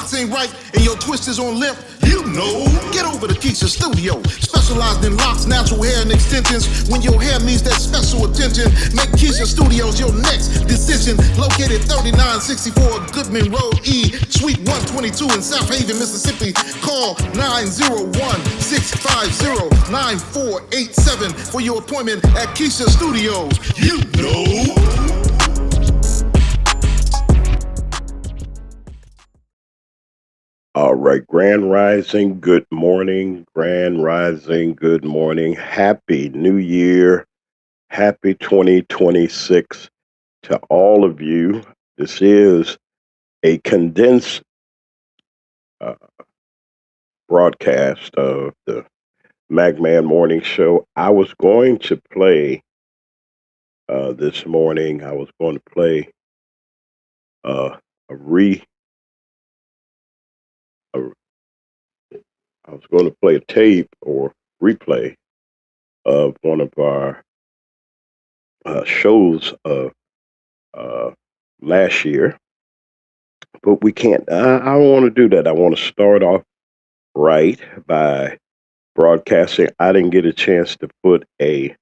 box ain't right and your twist is on limp, you know. Get over to Keisha Studio, specialized in locks, natural hair, and extensions. When your hair needs that special attention, make Keisha Studios your next decision. Located 3964 Goodman Road E, Suite 122 in South Haven, Mississippi. Call 901-650-9487 for your appointment at Keisha Studios. You know. All right, Grand Rising, good morning. Grand Rising, good morning. Happy New Year. Happy 2026 to all of you. This is a condensed uh, broadcast of the Magman Morning Show. I was going to play this morning, I was going to play uh, a re. A, I was going to play a tape or replay of one of our shows of last year, but we can't. I don't want to do that. I want to start off right by broadcasting. I didn't get a chance to put a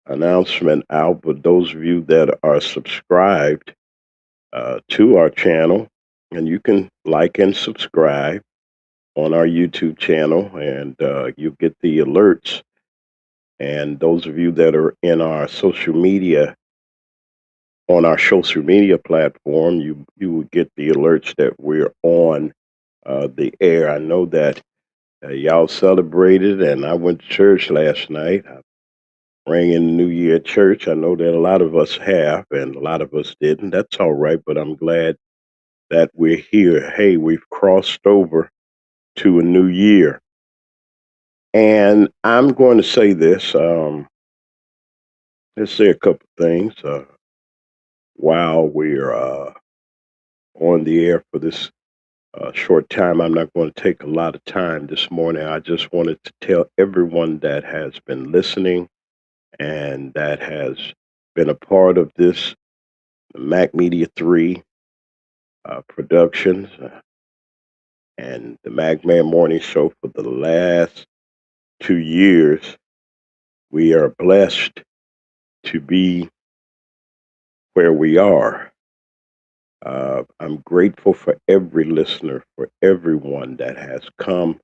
announcement out, but those of you that are subscribed to our channel, and you can like and subscribe on our YouTube channel, and you get the alerts. And those of you that are in our social media, on our social media platform, you will get the alerts that we're on the air. I know that y'all celebrated, and I went to church last night. I rang in the New Year at church. I know that a lot of us have, and a lot of us didn't. That's all right, but I'm glad that we're here. Hey, we've crossed over to a new year. And I'm going to say this. Let's say a couple things while we're on the air for this short time. I'm not going to take a lot of time this morning. I just wanted to tell everyone that has been listening and that has been a part of this Mac Media 3 productions and the Magman Morning Show for the last 2 years. We are blessed to be where we are. I'm grateful for every listener, for everyone that has come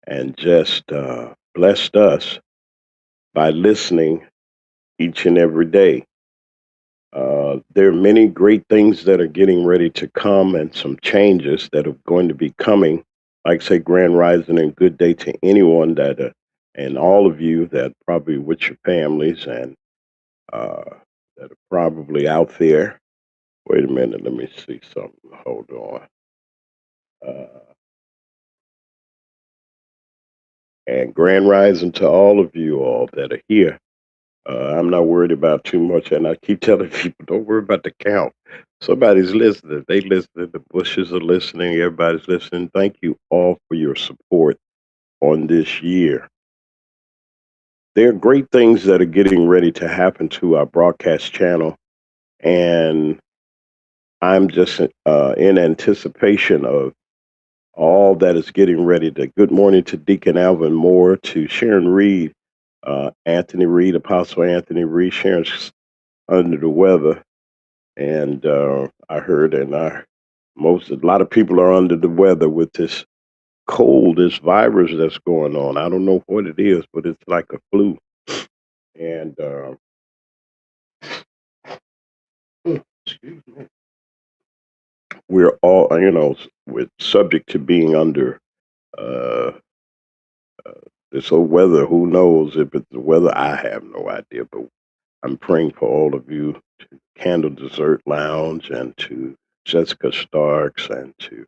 and just blessed us by listening each and every day. There are many great things that are getting ready to come and some changes that are going to be coming. Like say, Grand Rising and good day to anyone that, and all of you that probably with your families and that are probably out there. Wait a minute, let me see something. Hold on. And Grand Rising to all of you all that are here. I'm not worried about too much, and I keep telling people, don't worry about the count. Somebody's listening. They listening. The bushes are listening. Everybody's listening. Thank you all for your support on this year. There are great things that are getting ready to happen to our broadcast channel, and I'm just in anticipation of all that is getting ready to. Good morning to Deacon Alvin Moore, to Sharon Reed, Anthony Reed, Apostle Anthony Reed. Sharon's under the weather, and I heard, and a lot of people are under the weather with this cold, this virus that's going on. I don't know what it is, but it's like a flu, and excuse me, we're all, we're subject to being under uh, this old weather. Who knows if it's the weather? I have no idea, but I'm praying for all of you, to Candle Dessert Lounge, and to Jessica Starks, and to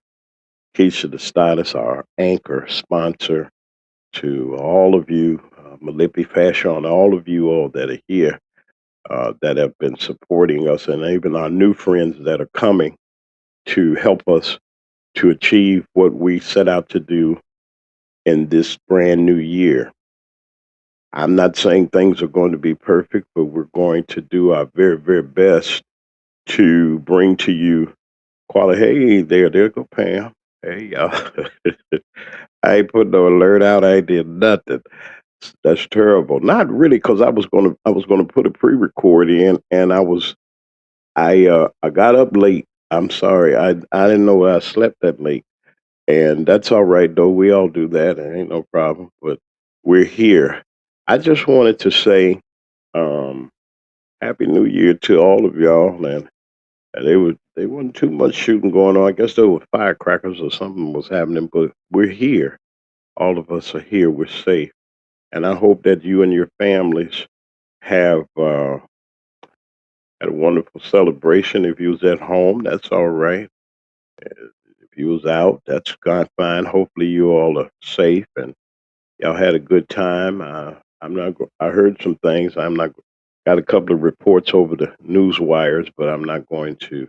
Keisha the Stylist, our anchor sponsor, to all of you, Malipi Fashion, all of you all that are here, that have been supporting us, and even our new friends that are coming to help us to achieve what we set out to do in this brand new year. I'm not saying things are going to be perfect, but we're going to do our very, very best to bring to you quality. Hey, there go Pam. Hey, y'all. I ain't put no alert out. I ain't did nothing. That's terrible. Not really, because I was gonna put a pre-record in, and I got up late. I'm sorry. I didn't know I slept that late, and that's all right though. We all do that. It ain't no problem. But we're here. I just wanted to say, um, Happy New Year to all of y'all, and they wasn't too much shooting going on. I guess there were firecrackers or something was happening, but we're here. All of us are here. We're safe, and I hope that you and your families have had a wonderful celebration. If you was at home, that's all right. If you was out, that's fine. Hopefully, you all are safe and y'all had a good time. I'm not. I heard some things. I'm not. Got a couple of reports over the news wires, but I'm not going to.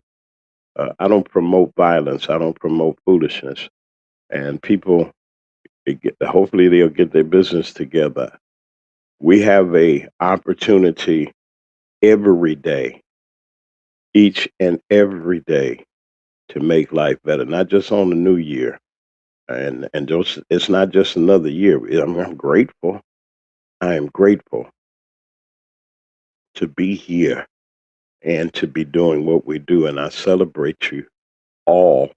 I don't promote violence. I don't promote foolishness. And people, hopefully, they'll get their business together. We have a opportunity every day, each and every day, to make life better. Not just on the new year, and just it's not just another year. I'm grateful. I am grateful to be here and to be doing what we do, and I celebrate you all.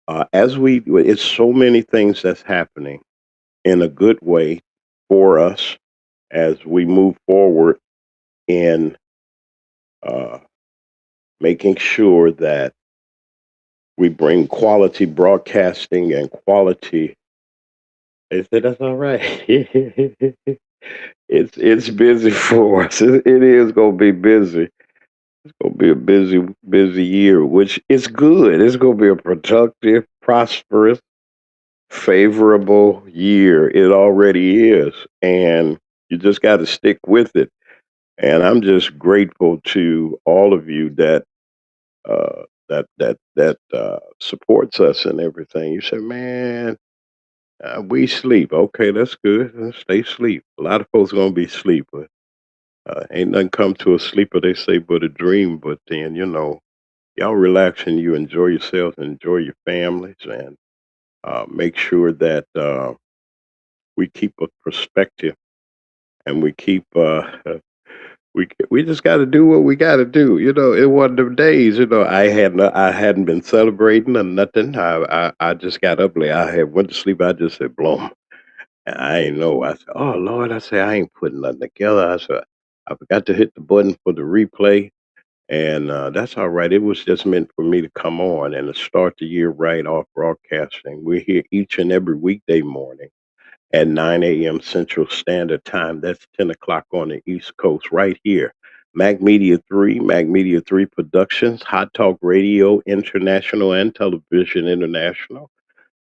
It's so many things that's happening in a good way for us as we move forward in uh, making sure that we bring quality broadcasting and quality. They said that's all right. It's busy for us. It is gonna be busy. It's gonna be a busy year, which is good. It's gonna be a productive, prosperous, favorable year. It already is, and you just got to stick with it. And I'm just grateful to all of you that supports us and everything. You say, man, we sleep. Okay, that's good. Stay sleep. A lot of folks gonna be sleep, but ain't nothing come to a sleeper. They say, but a dream. But then y'all relax and you enjoy yourselves and enjoy your families, and make sure that we keep a perspective and we keep we just got to do what we got to do. It wasn't them days. I hadn't been celebrating or nothing. I just got up late. I had went to sleep. I just said, "Bloom." And I ain't know. I said, "Oh Lord," I said, "I ain't putting nothing together." I said, "I forgot to hit the button for the replay." And that's all right. It was just meant for me to come on and to start the year right off broadcasting. We're here each and every weekday morning at 9 a.m. Central Standard Time. That's 10 o'clock on the East Coast, right here. Mac Media 3 Productions, Hot Talk Radio International and Television International,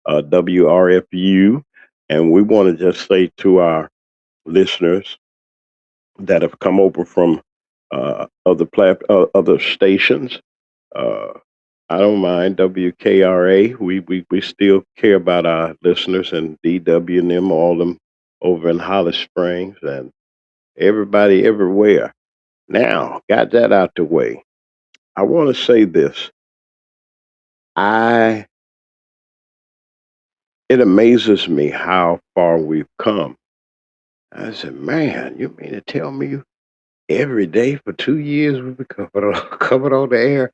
WRFU. And we want to just say to our listeners that have come over from other stations, uh, I don't mind WKRA. We still care about our listeners and DW and them, all them over in Holly Springs and everybody everywhere. Now, got that out the way. I want to say this. I It amazes me how far we've come. I said, man, you mean to tell me every day for 2 years we've been covered on, covered on the air?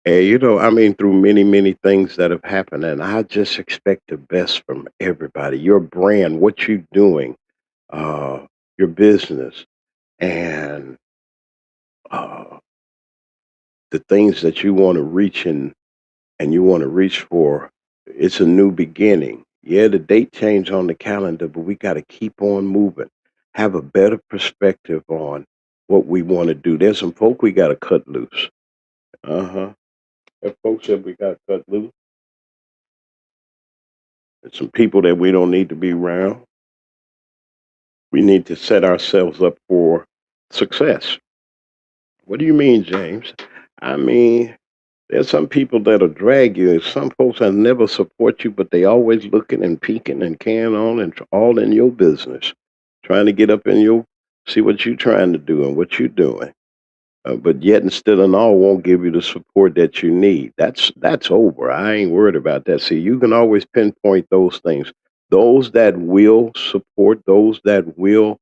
And I mean, through many, many things that have happened, and I just expect the best from everybody. Your brand, what you're doing, uh, your business, and uh, the things that you want to reach and you want to reach for. It's a new beginning. Yeah, the date change on the calendar, but we got to keep on moving. Have a better perspective on what we want to do. There's some folk we got to cut loose. Uh huh. There's folks that we got to cut loose. There's some people that we don't need to be around. We need to set ourselves up for success. What do you mean, James? I mean, there's some people that'll drag you, and some folks that never support you, but they always looking and peeking and carrying on and all in your business, trying to get up in your see what you trying to do and what you doing. but yet and still and all won't give you the support that you need. That's over. I ain't worried about that. See, you can always pinpoint those things. Those that will support, those that will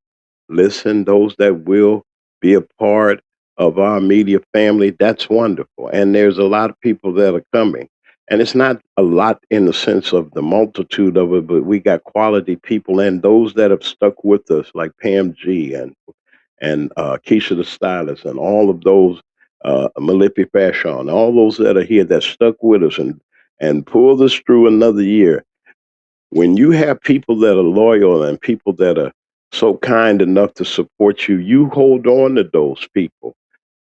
listen, those that will be a part of our media family, that's wonderful. And there's a lot of people that are coming. And it's not a lot in the sense of the multitude of it, but we got quality people and those that have stuck with us, like Pam G and Keisha the Stylist and all of those, Malipi Fashion, all those that are here that stuck with us and pulled us through another year. When you have people that are loyal and people that are so kind enough to support you, you hold on to those people.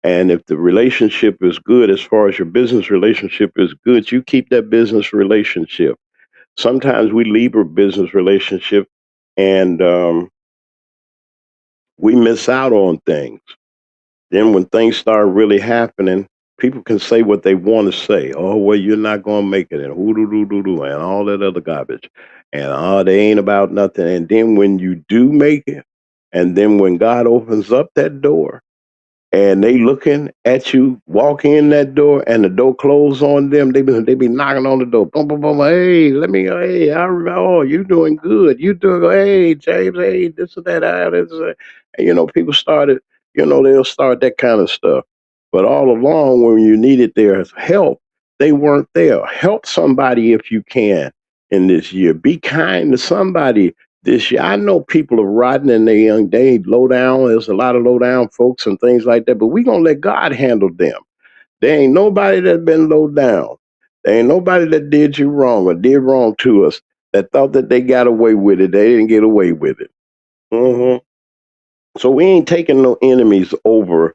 And if the relationship is good, as far as your business relationship is good, you keep that business relationship. Sometimes we leave a business relationship and we miss out on things. Then when things start really happening, people can say what they want to say. Oh, well, you're not gonna make it, and who do do do do, and all that other garbage, and they ain't about nothing. And then when you do make it, and then when God opens up that door, and they looking at you walk in that door and the door close on them, they be knocking on the door, boom boom boom, hey, let me, hey, I remember, oh, you doing good, you doing, hey, James, hey, this or that, this or that. And people started, they'll start that kind of stuff. But all along, when you needed their help, they weren't there. Help somebody if you can in this year. Be kind to somebody this year. I know people are rotten in their young days, low down. There's a lot of low down folks and things like that, but we're going to let God handle them. There ain't nobody that's been low down. There ain't nobody that did you wrong or did wrong to us that thought that they got away with it. They didn't get away with it. hmm So we ain't taking no enemies over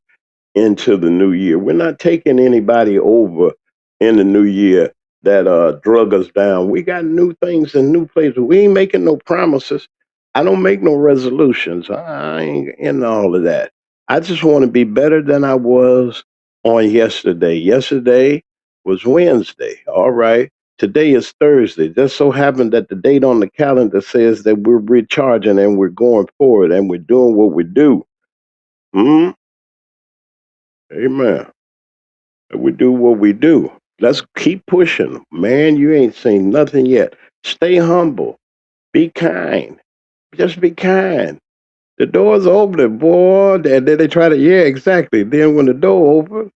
into the new year. We're not taking anybody over in the new year that drug us down. We got new things and new places. We ain't making no promises. I don't make no resolutions. I ain't in all of that. I just want to be better than I was on yesterday. Yesterday was Wednesday. All right. Today is Thursday. Just so happened that the date on the calendar says that we're recharging and we're going forward and we're doing what we do. Hmm? Amen. We do what we do. Let's keep pushing. Man, you ain't seen nothing yet. Stay humble. Be kind. Just be kind. The door's open, boy. And then they try to, yeah, exactly. Then when the door opens,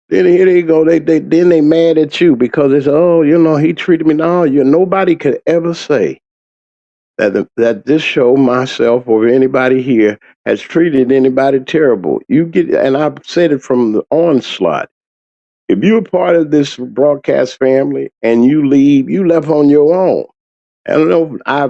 then here they go. They mad at you because they say, oh, he treated me. No, nobody could ever say that this show, myself, or anybody here has treated anybody terrible. You get, and I've said it from the onslaught. If you're part of this broadcast family and you leave, you left on your own. I don't know. I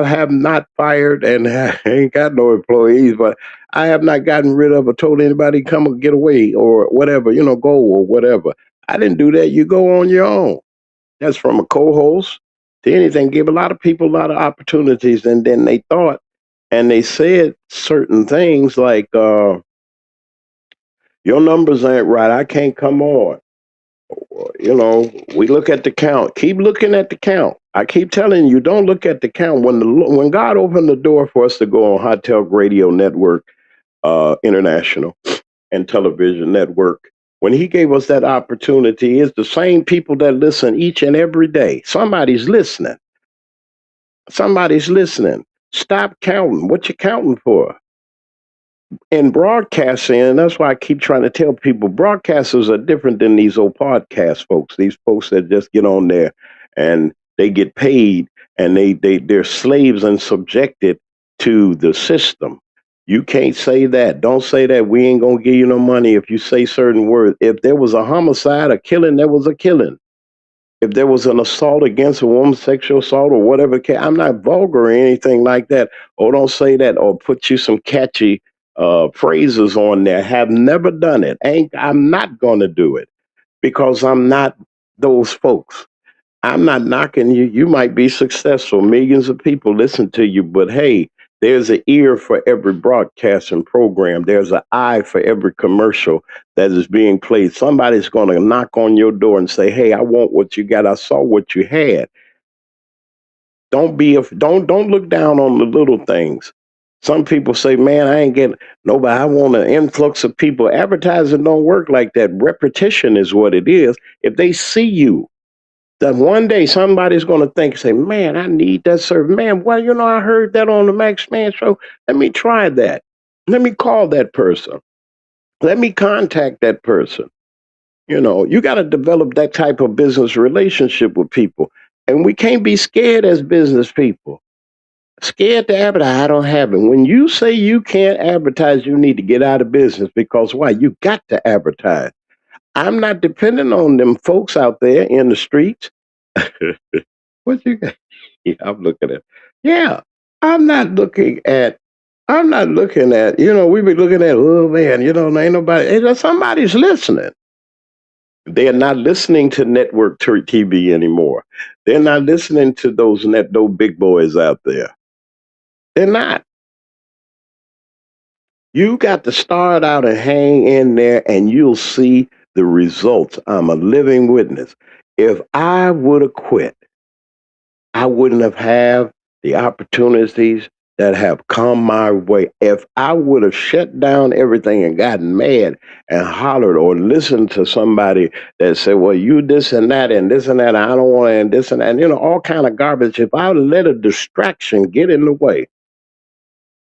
have not fired, and I ain't got no employees, but I have not gotten rid of or told anybody come or get away or whatever, go or whatever. I didn't do that. You go on your own. That's from a co-host to anything. Give a lot of people a lot of opportunities, and then they thought and they said certain things like, "Your numbers ain't right. I can't come on." We look at the count. Keep looking at the count. I keep telling you, don't look at the count. When God opened the door for us to go on Hot Talk Radio Network, International and Television Network, when He gave us that opportunity, it's the same people that listen each and every day. Somebody's listening. Somebody's listening. Stop counting. What you counting for? In broadcasting, and that's why I keep trying to tell people broadcasters are different than these old podcast folks. These folks that just get on there and they get paid and they're slaves and subjected to the system. You can't say that. Don't say that. We ain't gonna give you no money if you say certain words. If there was a homicide, a killing, there was a killing. If there was an assault against a woman, sexual assault or whatever, I'm not vulgar or anything like that. Or don't say that or put you some catchy phrases on there. Have never done it. I'm not going to do it because I'm not those folks. I'm not knocking you. You might be successful. Millions of people listen to you, but hey, there's an ear for every broadcasting program. There's an eye for every commercial that is being played. Somebody's going to knock on your door and say, "Hey, I want what you got. I saw what you had." Don't look down on the little things. Some people say, man, I ain't getting nobody. I want an influx of people. Advertising don't work like that. Repetition is what it is. If they see you, then one day somebody's going to think, say, man, I need that service. Man, well, I heard that on the Max Man show. Let me try that. Let me call that person. Let me contact that person. You got to develop that type of business relationship with people. And we can't be scared as business people. Scared to advertise, I don't have it. When you say you can't advertise, you need to get out of business because why? You got to advertise. I'm not depending on them folks out there in the streets. What you got? Yeah, I'm looking at. Yeah, I'm not looking at. I'm not looking at. We be looking at. Oh man, ain't nobody. Somebody's listening. They're not listening to network TV anymore. They're not listening to those big boys out there. They're not. You got to start out and hang in there, and you'll see the results. I'm a living witness. If I would have quit, I wouldn't have had the opportunities that have come my way. If I would have shut down everything and gotten mad and hollered or listened to somebody that said, well, you this and that and this and that, I don't want to, and this and that, all kind of garbage. If I let a distraction get in the way,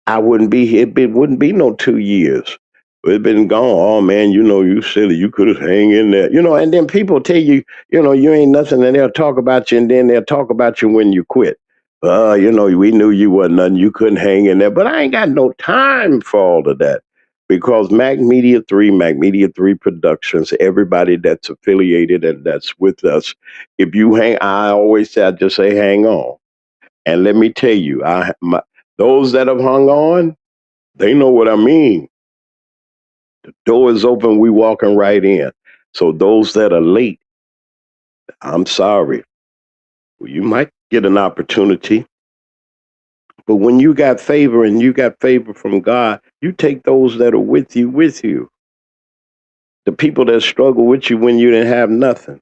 I wouldn't be here. It wouldn't be no 2 years. It'd been gone. Oh man, you silly. You could have hang in there. And then people tell you, you ain't nothing, and they'll talk about you, and then they'll talk about you when you quit. We knew you wasn't nothing. You couldn't hang in there. But I ain't got no time for all of that. Because Mac Media 3 Productions, everybody that's affiliated and that's with us, if you hang, I always say, I just say hang on. And let me tell you, those that have hung on, they know what I mean. The door is open, we walking right in. So those that are late, I'm sorry. You might get an opportunity. But when you got favor and you got favor from God, you take those that are with you. The people that struggle with you when you didn't have nothing.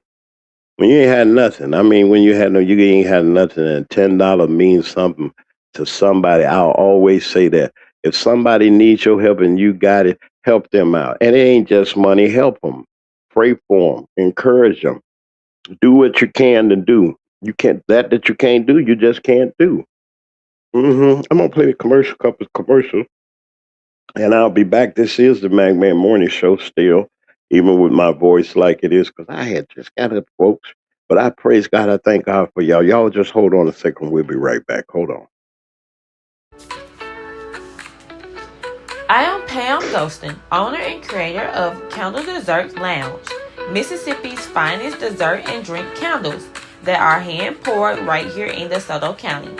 When you ain't had nothing. I mean, when you ain't had nothing, and $10 means something to somebody. I'll always say that. If somebody needs your help and you got it, help them out. And it ain't just money. Help them. Pray for them. Encourage them. Do what you can to do. You can't that you can't do. You just can't do. I'm gonna play the couple commercial, and I'll be back. This is the Magman Morning Show still, even with my voice like it is, because I had just got up, folks. But I praise God. I thank God for y'all. Y'all just hold on a second. We'll be right back. Hold on. I am Pam Ghostin, owner and creator of Candle Desserts Lounge, Mississippi's finest dessert and drink candles that are hand poured right here in DeSoto County.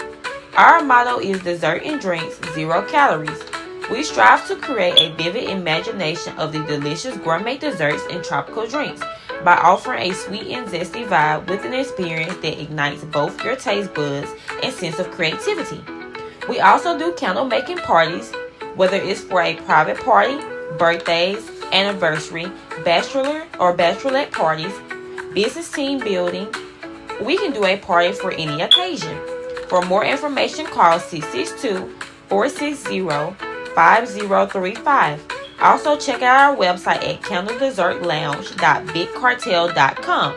Our motto is dessert and drinks, 0 calories. We strive to create a vivid imagination of the delicious gourmet desserts and tropical drinks by offering a sweet and zesty vibe with an experience that ignites both your taste buds and sense of creativity. We also do candle making parties, whether it's for a private party, birthdays, anniversary, bachelor or bachelorette parties, business team building. We can do a party for any occasion. For more information, call 662-460-5035. Also, check out our website at candledessertlounge.bigcartel.com.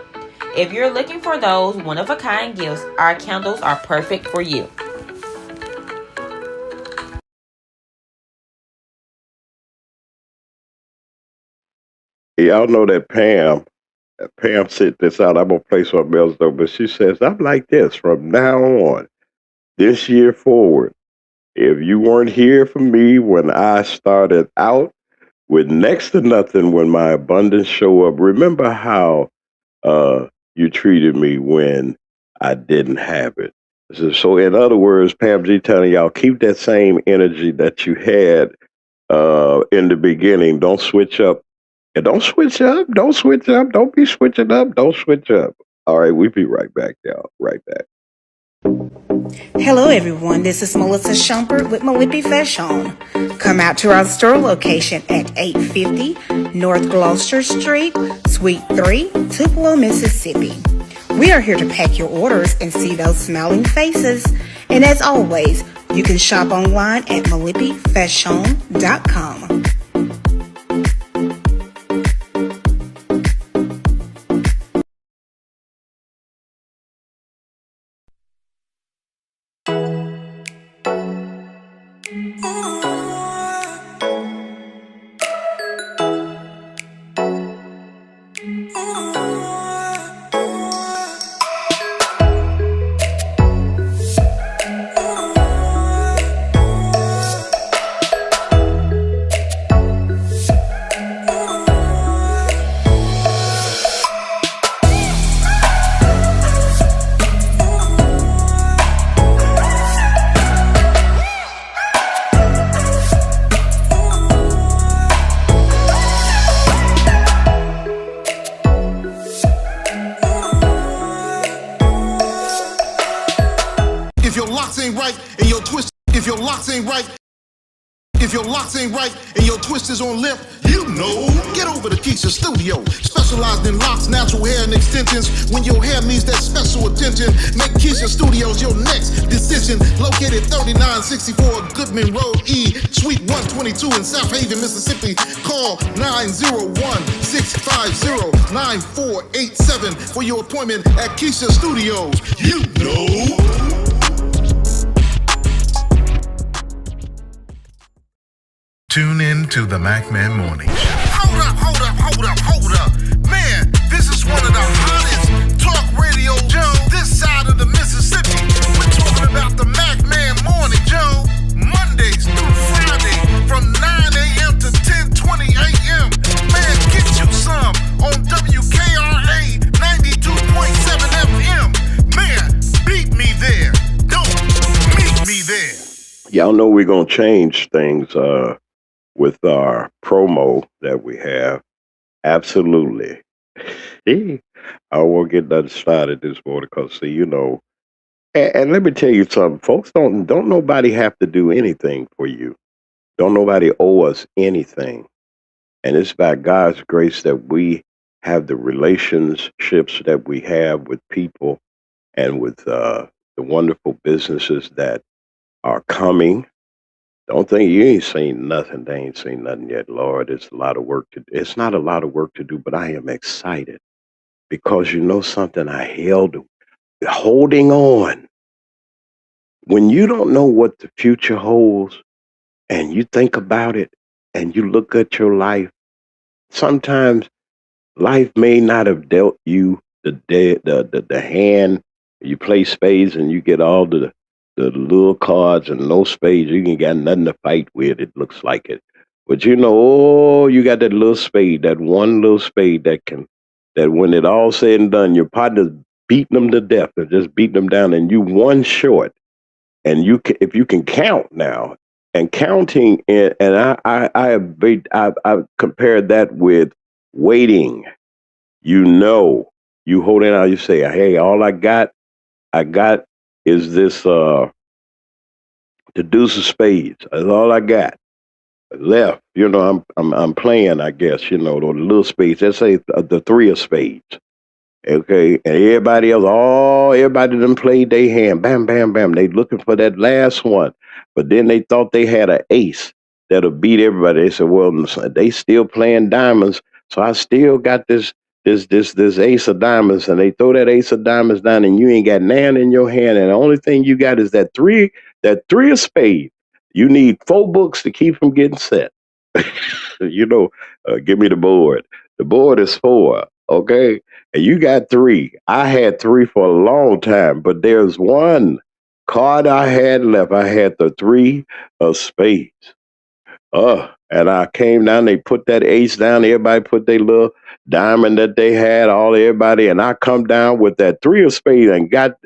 If you're looking for those one-of-a-kind gifts, our candles are perfect for you. Y'all know that Pam. Pam sent this out. I'm gonna play something else though, but she says, I'm like this from now on, this year forward. If you weren't here for me when I started out with next to nothing, when my abundance show up, remember how you treated me when I didn't have it. So in other words, Pam G telling y'all, keep that same energy that you had in the beginning. Don't switch up. And don't switch up. Don't switch up. Don't be switching up. Don't switch up. All right, we'll be right back, y'all. Right back. Hello, everyone. This is Melissa Shumpert with Malipi Fashion. Come out to our store location at 850 North Gloucester Street, Suite 3, Tupelo, Mississippi. We are here to pack your orders and see those smiling faces. And as always, You can shop online at malipifashion.com. If your locks ain't right and your twist, if your locks ain't right, if your locks ain't right and your twist is on limp, you know, get over to Keisha Studio. Specialized in locks, natural hair, and extensions. When your hair needs that special attention, make Keisha Studios your next decision. Located 3964 Goodman Road E, Suite 122 in South Haven, Mississippi. Call 901-650-9487 for your appointment at Keisha Studios. You know. Tune in to the MacMan Morning Show. Hold up. Man, this is one of the hottest talk radio shows this side of the Mississippi. We're talking about the MacMan Morning Show, Mondays through Friday from 9 a.m. to 10:20 a.m. Man, get you some on WKRA 92.7 FM. Man, beat me there. Don't meet me there. Y'all know we're going to change things with our promo that we have. Absolutely. I won't get nothing started this morning because, see, you know, and let me tell you something. Folks, don't nobody have to do anything for you. Don't nobody owe us anything. And it's by God's grace that we have the relationships that we have with people and with the wonderful businesses that are coming. Don't think you ain't seen nothing. They ain't seen nothing yet, Lord. It's a lot of work to do. It's not a lot of work to do, but I am excited because you know something. Holding on. When you don't know what the future holds and you think about it and you look at your life, sometimes life may not have dealt you the hand. You play spades and you get all the little cards and no spades. You ain't got nothing to fight with. It looks like it, but you know, oh, you got that little spade, that one little spade that when it all said and done, your partner's beating them to death and just beating them down, and you one short. And if you can count now, and counting, and I've compared that with waiting. You know, you hold it out. You say, "Hey, all I got is this the deuce of spades. That's all I got left." You know, I'm playing. I guess you know the little spades. Let's say the three of spades. Okay, and everybody done played their hand. Bam, bam, bam. They looking for that last one, but then they thought they had an ace that'll beat everybody. They said, "Well, they still playing diamonds, so I still got this ace of diamonds." And they throw that ace of diamonds down, and you ain't got nan in your hand, and the only thing you got is that three of spades. You need 4 books to keep from getting set. You know, give me the board. The board is 4. Okay. And you got 3. I had 3 for a long time, but there's one card I had left. I had the 3 of spades. And I came down, they put that ace down, everybody put their little diamond that they had, everybody, and I come down with that 3 of spades and got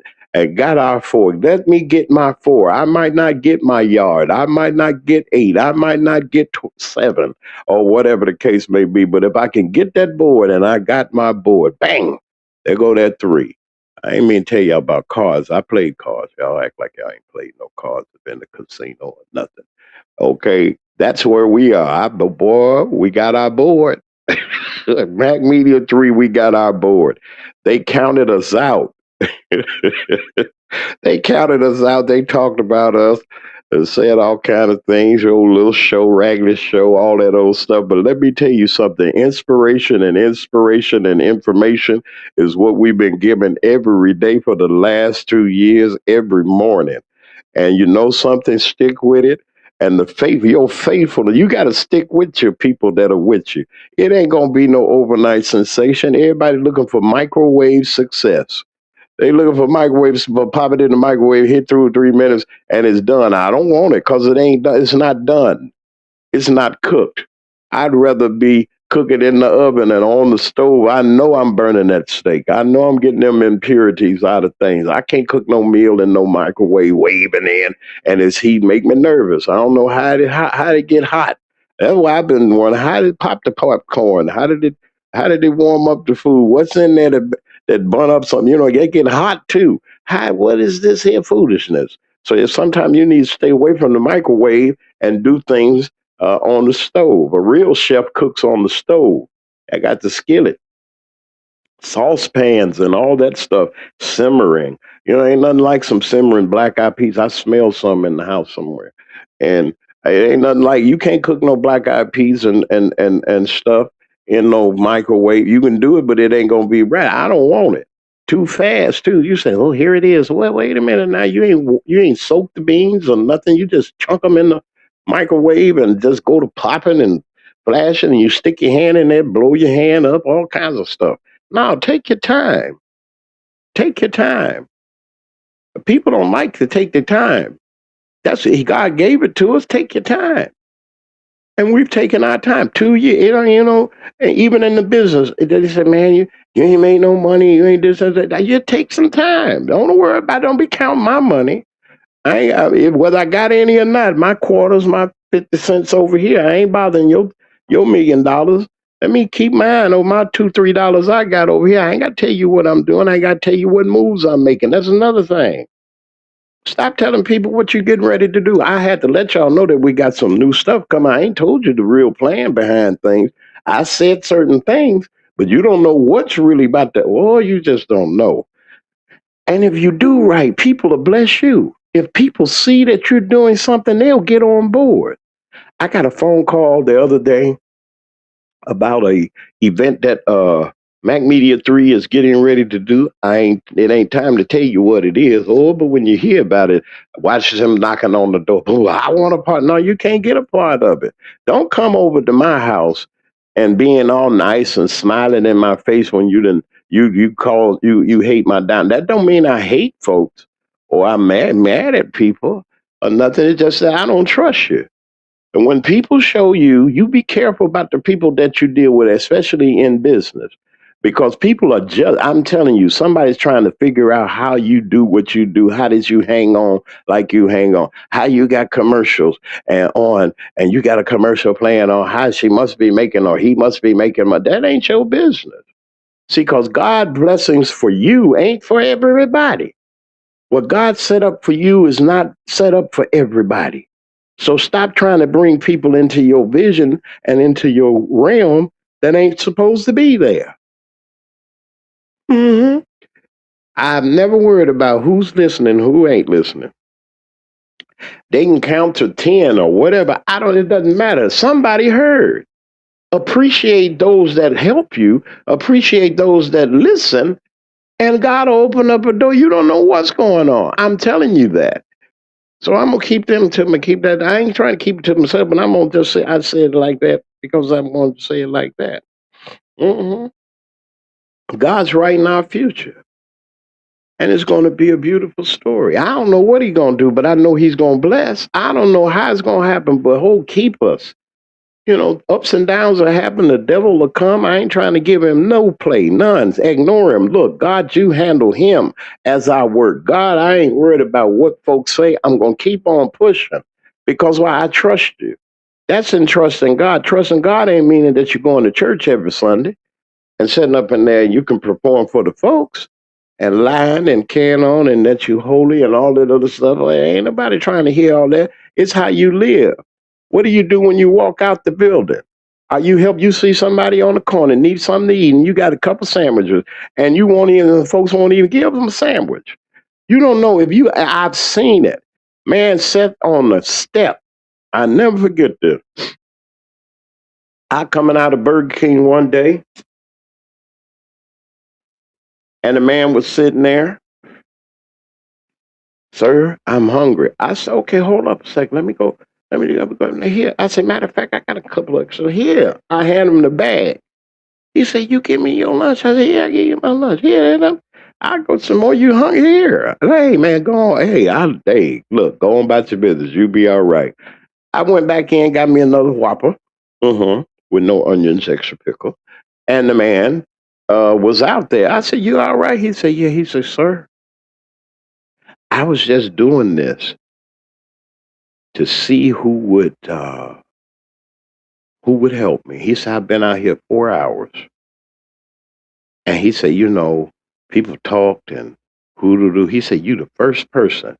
our 4. Let me get my 4. I might not get my yard. I might not get 8. I might not get 7 or whatever the case may be. But if I can get that board and I got my board, bang, there go that 3. I ain't mean to tell y'all about cards. I played cards. Y'all act like y'all ain't played no cards in the casino or nothing. Okay, that's where we are. Boy, we got our board. Mac Media 3, we got our board. They counted us out. They counted us out. They talked about us. and said all kind of things, your old little show, raggedy show, all that old stuff. But let me tell you something: inspiration and information is what we've been given every day for the last 2 years, every morning. And you know something, stick with it. And the faith, your faithfulness, you got to stick with your people that are with you. It ain't gonna be no overnight sensation. Everybody looking for microwave success. They looking for microwaves, but pop it in the microwave, hit through 3 minutes, and it's done. I don't want it because it ain't done. It's not done. It's not cooked. I'd rather be cooking in the oven and on the stove. I know I'm burning that steak. I know I'm getting them impurities out of things. I can't cook no meal in no microwave waving in, and its heat make me nervous. I don't know how it get hot. That's why I've been wondering how did it pop the popcorn? How did it warm up the food? What's in there that burn up something? It get hot too. What is this here foolishness? So if sometimes you need to stay away from the microwave and do things on the stove. A real chef cooks on the stove. I got the skillet, saucepans, and all that stuff simmering. Ain't nothing like some simmering black eyed peas. I smell some in the house somewhere, and it ain't nothing like you can't cook no black eyed peas and stuff in no microwave. You can do it, but it ain't gonna be right. I don't want it. Too fast too. You say, "Oh, here it is." Well, wait a minute now. You ain't soaked the beans or nothing. You just chunk them in the microwave and just go to popping and flashing, and you stick your hand in there, blow your hand up, all kinds of stuff. No, take your time. Take your time. People don't like to take their time. God gave it to us. Take your time. And we've taken our time. 2 years, and even in the business, they say, man, you ain't made no money. You ain't this, that. You take some time. Don't worry about it. Don't be counting my money. Whether I got any or not, my quarters, my 50 cents over here, I ain't bothering your $1 million. Let me keep mine over my $2, $3 I got over here. I ain't got to tell you what I'm doing. I ain't got to tell you what moves I'm making. That's another thing. Stop telling people what you're getting ready to do. I had to let y'all know that we got some new stuff coming. I ain't told you the real plan behind things. I said certain things, but you don't know what's really about to, or you just don't know. And if you do right, people will bless you. If people see that you're doing something, they'll get on board. I got a phone call the other day about a event that Mac Media 3 is getting ready to do. It ain't time to tell you what it is. Oh, but when you hear about it, watch them knocking on the door. Oh, I want a part. No, you can't get a part of it. Don't come over to my house and being all nice and smiling in my face when you hate my down. That don't mean I hate folks or I'm mad at people or nothing. It's just that I don't trust you. And when people show you, you be careful about the people that you deal with, especially in business, because people are just, I'm telling you, somebody's trying to figure out how you do what you do. How did you hang on like you hang on? How you got commercials and you got a commercial playing on how she must be making or he must be making money. That ain't your business. See, because God blessings for you ain't for everybody. What God set up for you is not set up for everybody. So stop trying to bring people into your vision and into your realm that ain't supposed to be there. hmm I've never worried about who's listening, who ain't listening. They can count to 10 or whatever. It doesn't matter. Somebody heard. Appreciate those that help you, appreciate those that listen, and God will open up a door. You don't know what's going on. I'm telling you that. So I'm gonna keep them to me. Keep that. I ain't trying to keep it to myself, but I'm gonna just say I said it like that because I'm going to say it like that. hmm God's writing our future, and it's going to be a beautiful story. I don't know what He's gonna do, but I know He's gonna bless. I don't know how it's gonna happen, but He'll keep us. Ups and downs will happen. The devil will come. I ain't trying to give him no play, none. Ignore him. Look, God, you handle him as I work. God, I ain't worried about what folks say. I'm going to keep on pushing because why? I trust you. That's in trusting God. Trusting God ain't meaning that you're going to church every Sunday and sitting up in there and you can perform for the folks and lying and carrying on and that you holy and all that other stuff. Well, ain't nobody trying to hear all that. It's how you live. What do you do when you walk out the building? You see somebody on the corner need something to eat, and you got a couple sandwiches, and folks won't even give them a sandwich. You don't know if you. I've seen it. Man sat on the step. I never forget this. I coming out of Burger King one day, and the man was sitting there. Sir, I'm hungry. I said, okay, hold up a second. Let me go. Go here. I said, matter of fact, I got a couple extra here. I hand him the bag. He said, you give me your lunch. I said, yeah, I give you my lunch. Here, I go some more. You hungry here? Hey, man, go on. Hey, look, go on about your business. You be all right. I went back in, got me another Whopper, with no onions, extra pickle. And the man was out there. I said, you all right? He said, yeah. He said, sir, I was just doing this to see who would help me. He said, I've been out here 4 hours. And he said, people talked and who. He said, you the first person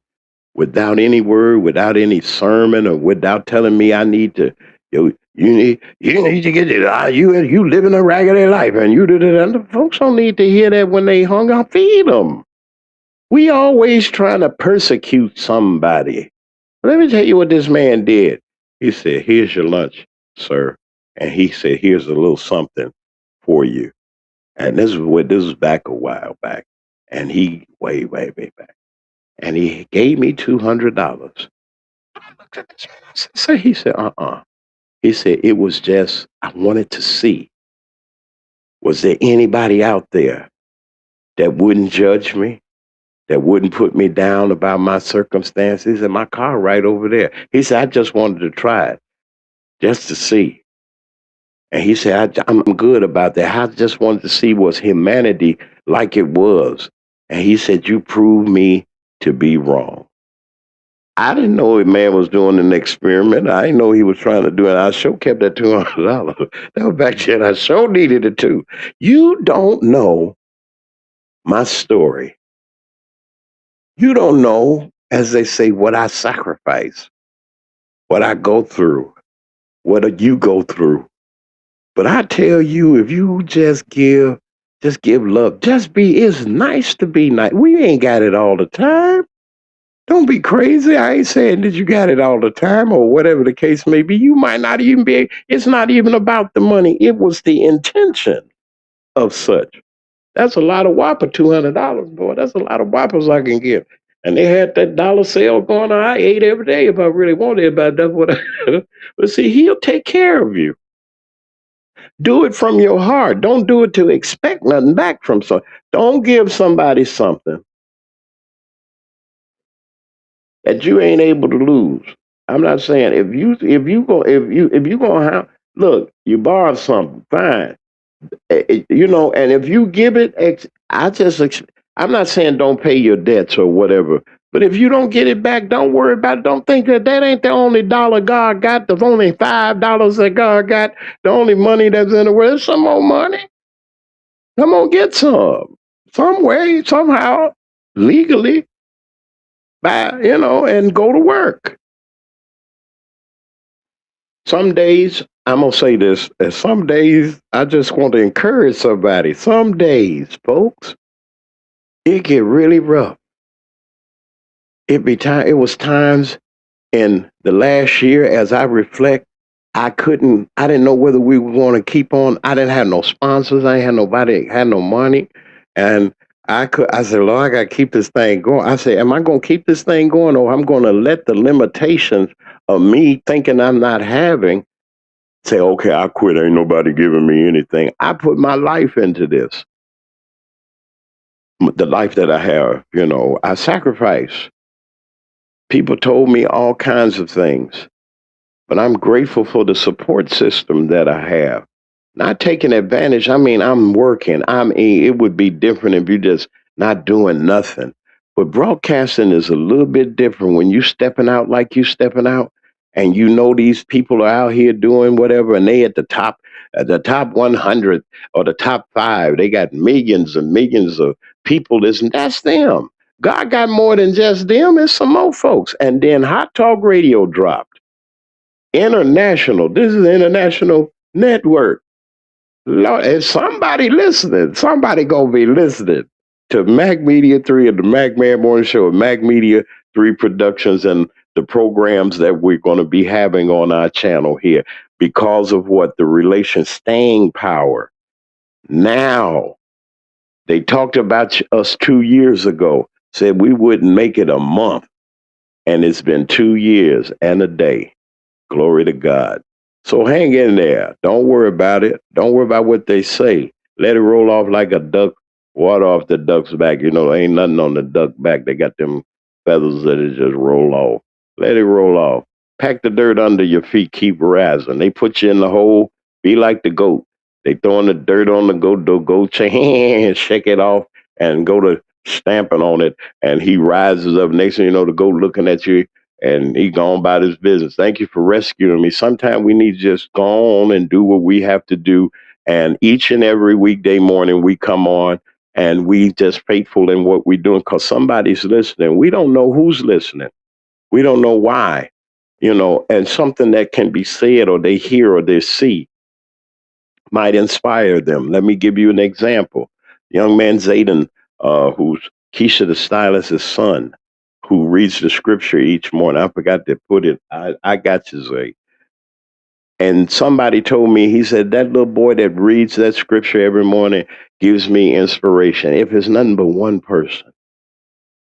without any word, without any sermon, or without telling me I need to, you need to get it. You living a raggedy life, and you did it. And folks don't need to hear that when they hung out. Feed them. We always trying to persecute somebody. Let me tell you what this man did. He said, "Here's your lunch, sir," and he said, "Here's a little something for you." And this was back a while back, and he way back, and he gave me $200. So he said, He said, it was just, I wanted to see, was there anybody out there that wouldn't judge me, that wouldn't put me down about my circumstances, and my car right over there. He said, I just wanted to try it, just to see. And he said, I'm good about that. I just wanted to see was humanity like it was. And he said, you proved me to be wrong. I didn't know the man was doing an experiment. I didn't know he was trying to do it. I sure kept that $200. That was back then. I sure needed it too. You don't know my story. You don't know, as they say, what I sacrifice, what I go through, what you go through. But I tell you, if you just give love. It's nice to be nice. We ain't got it all the time. Don't be crazy. I ain't saying that you got it all the time or whatever the case may be. You might not even be. It's not even about the money. It was the intention of such. That's a lot of Whopper, $200, boy. That's a lot of Whoppers I can give. And they had that dollar sale going on. I ate every day if I really wanted, but that's what I. But see, he'll take care of you. Do it from your heart. Don't do it to expect nothing back from someone. Don't give somebody something that you ain't able to lose. I'm not saying if you gonna have look, you borrow something, fine. And if you give it, I'm not saying don't pay your debts or whatever. But if you don't get it back, don't worry about it. Don't think that ain't the only dollar God got. There's only $5 that God got. The only money that's in the world. There's some more money. Come on, get some way, somehow, legally, and go to work. Some days, I'm going to say this, and some days I just want to encourage somebody. Some days, folks, it get really rough. It was times in the last year as I reflect, I didn't know whether we were going to keep on. I didn't have no sponsors. I ain't had nobody, had no money. And I said, Lord, I got to keep this thing going. I said, am I going to keep this thing going or I'm going to let the limitations of me thinking I'm not having say, okay, I quit. Ain't nobody giving me anything. I put my life into this. The life that I have, I sacrifice. People told me all kinds of things, but I'm grateful for the support system that I have. Not taking advantage. I mean, I'm working. It would be different if you just not doing nothing. But broadcasting is a little bit different when you stepping out like you stepping out, and these people are out here doing whatever, and they at the top 100 or the top 5. They got millions and millions of people. That's them. God got more than just them. It's some more folks. And then Hot Talk Radio dropped. International. This is an international network. Lord, if somebody listening, somebody gonna be listening to Mac Media 3 of the Mac Man Morning Show, Mac Media three productions and the programs that we're going to be having on our channel here because of what the relation staying power. Now, they talked about us 2 years ago, said we wouldn't make it a month, and it's been 2 years and a day. Glory to God. So hang in there. Don't worry about it. Don't worry about what they say. Let it roll off like a duck, water off the duck's back. You know, there ain't nothing on the duck back. They got them feathers that it just roll off. Let it roll off. Pack the dirt under your feet. Keep rising. They put you in the hole. Be like the goat. They throwing the dirt on the goat, shake it off, and go to stamping on it. And he rises up. Next thing you know, the goat looking at you and he gone about his business. Thank you for rescuing me. Sometimes we need to just go on and do what we have to do. And each and every weekday morning we come on and we just faithful in what we're doing because somebody's listening. We don't know who's listening. We don't know why, and something that can be said or they hear or they see might inspire them. Let me give you an example. Young man Zayden, who's Keisha the stylist's son, who reads the scripture each morning. I forgot to put it. I got you, Zay. And somebody told me, he said, that little boy that reads that scripture every morning gives me inspiration. If it's nothing but one person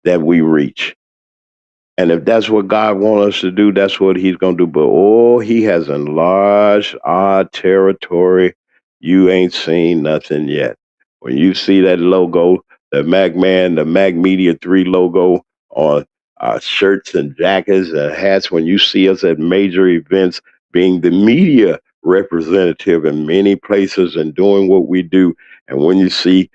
that we reach, and if that's what God wants us to do, that's what he's going to do. But, he has enlarged our territory. You ain't seen nothing yet. When you see that logo, the the Mac Media 3 logo on our shirts and jackets and hats, when you see us at major events, being the media representative in many places and doing what we do, and when you see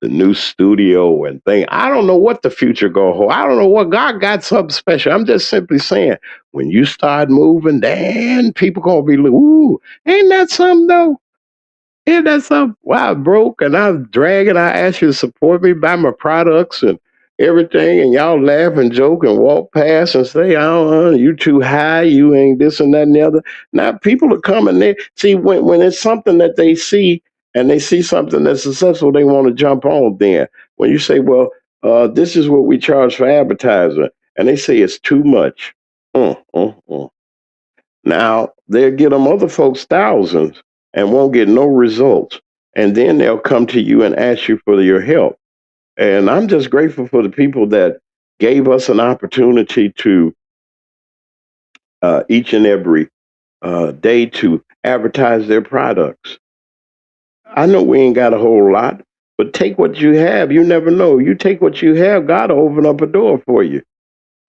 the new studio and thing. I don't know what the future go hold. I don't know what God got something special. I'm just simply saying, when you start moving, then people gonna be like, ooh, ain't that something though? Ain't that something? Well, I broke and I was dragging. I asked you to support me, buy my products and everything, and y'all laugh and joke and walk past and say, oh, you too high, you ain't this and that and the other. Now people are coming there. See, when it's something that they see and they see something that's successful, they want to jump on then. When you say, well, this is what we charge for advertising, and they say it's too much. Now they'll get them other folks thousands and won't get no results. And then they'll come to you and ask you for your help. And I'm just grateful for the people that gave us an opportunity to each and every day to advertise their products. I know we ain't got a whole lot, but take what you have. You never know. You take what you have, God will open up a door for you.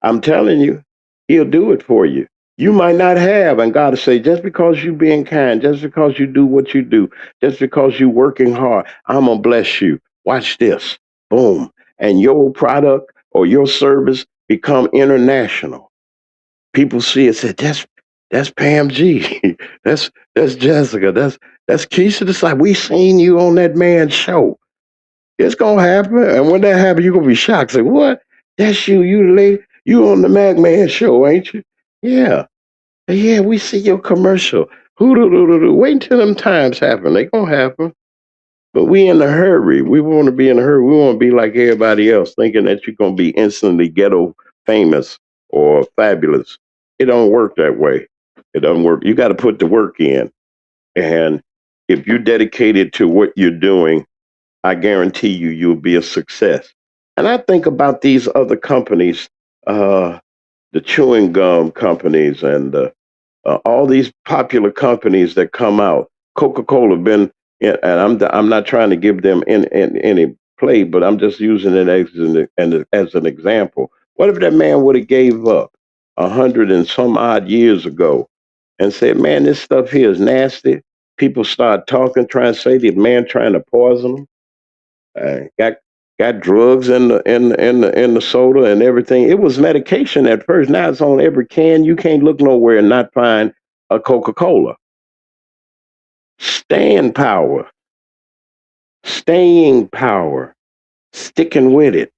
I'm telling you, he'll do it for you. You might not have, and God will say, just because you being kind, just because you do what you do, just because you working hard, I'm gonna bless you. Watch this. Boom. And your product or your service become international. People see it, say, that's Pam G. that's Jessica. That's Keisha. It's like we seen you on that man's show. It's gonna happen. And when that happens, you're gonna be shocked. Say, what? That's you, you on the Mag Man show, ain't you? Yeah. Yeah, we see your commercial. Wait until them times happen. They gonna happen. But we in a hurry. We want to be in a hurry. We want to be like everybody else, thinking that you're gonna be instantly ghetto famous or fabulous. It don't work that way. It doesn't work. You got to put the work in. And if you're dedicated to what you're doing, I guarantee you'll be a success. And I think about these other companies, the chewing gum companies and all these popular companies that come out. Coca-Cola been, and I'm not trying to give them any play, but I'm just using it as an example. What if that man would have gave up 100 and some odd years ago and said, "Man, this stuff here is nasty." People start talking, trying to say the man trying to poison them. Got drugs in the soda and everything. It was medication at first. Now it's on every can. You can't look nowhere and not find a Coca-Cola. Staying power, staying power, sticking with it.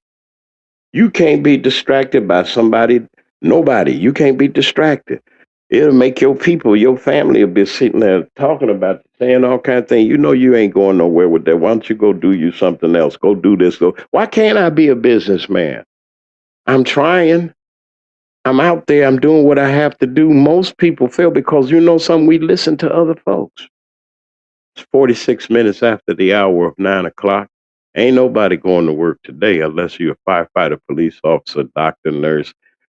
You can't be distracted by somebody, nobody. You can't be distracted. It'll make your people, your family will be sitting there talking about it, saying all kinds of things. You know you ain't going nowhere with that. Why don't you go do you something else? Go do this. Go. Why can't I be a businessman? I'm trying. I'm out there. I'm doing what I have to do. Most people fail because you know something. We listen to other folks. It's 46 minutes after the hour of 9 o'clock. Ain't nobody going to work today unless you're a firefighter, police officer, doctor, nurse,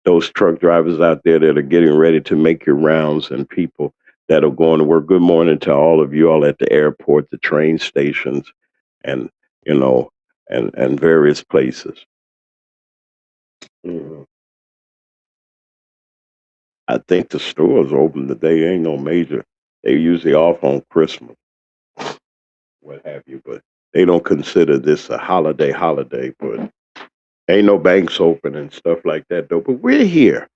those truck drivers out there that are getting ready to make your rounds, and people that are going to work. Good morning to all of you all at the airport, the train stations, and you know, and various places. Mhm. I think the stores open today. Ain't no major. They usually off on Christmas, what have you, but they don't consider this a holiday. But ain't no banks open and stuff like that though. But we're here